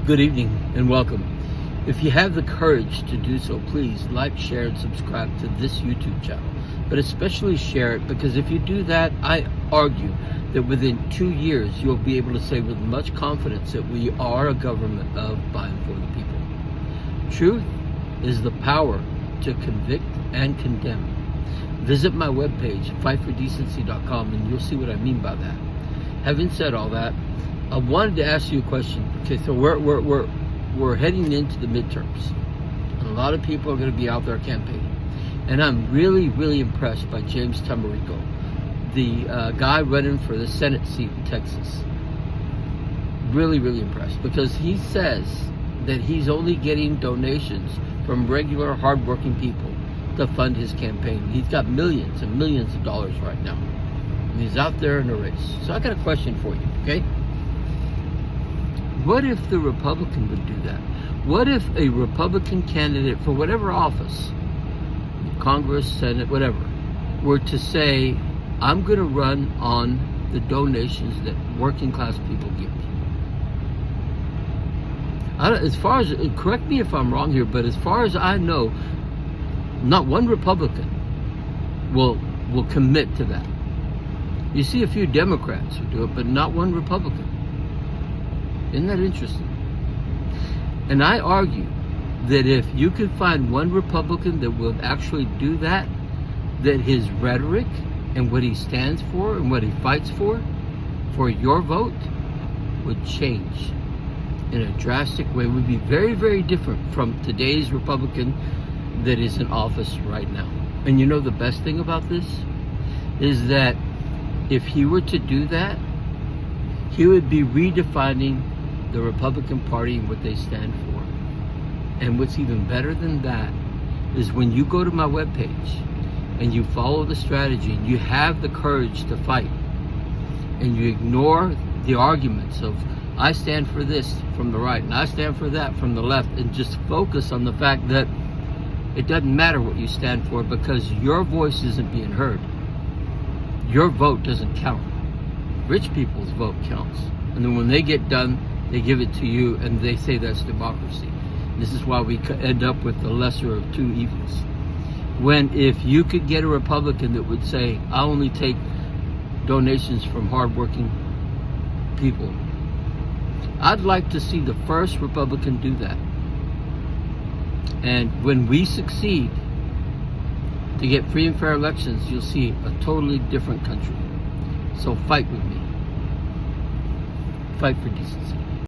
Good evening and welcome. If you have the courage to do so, please like, share, and subscribe to this YouTube channel. But especially share it, because if you do that, I argue that within 2 years, you'll be able to say with much confidence that we are a government of, by, and for the people. Truth is the power to convict and condemn. Visit my webpage, fightfordecency.com, and you'll see what I mean by that. Having said all that, I wanted to ask you a question. Okay, so we're heading into the midterms, and a lot of people are going to be out there campaigning, and I'm really impressed by James Tamarico, the guy running for the Senate seat in Texas. Really impressed, because he says that he's only getting donations from regular hardworking people to fund his campaign. He's got millions and millions of dollars right now, and he's out there in a race. So I got a question for you, okay? What if the Republican would do that? What if a Republican candidate for whatever office, Congress, Senate, whatever, were to say, I'm going to run on the donations that working class people give me? As far as, correct me if I'm wrong here, but as far as I know, not one Republican will commit to that. You see a few Democrats who do it, but not one Republican. Isn't that interesting? And I argue that if you could find one Republican that will actually do that, that his rhetoric and what he stands for and what he fights for your vote, would change in a drastic way. It would be very different from today's Republican that is in office right now. And you know the best thing about this is that if he were to do that, he would be redefining the Republican Party and what they stand for. And what's even better than that is when you go to my webpage and you follow the strategy and you have the courage to fight and you ignore the arguments of I stand for this from the right and I stand for that from the left, and just focus on the fact that it doesn't matter what you stand for, because your voice isn't being heard. Your vote doesn't count. Rich people's vote counts. And then when they get done, they give it to you and they say that's democracy. This is why we end up with the lesser of two evils. When if you could get a Republican that would say, I only take donations from hardworking people, I'd like to see the first Republican do that. And when we succeed to get free and fair elections, you'll see a totally different country. So fight with me. Fight for decency.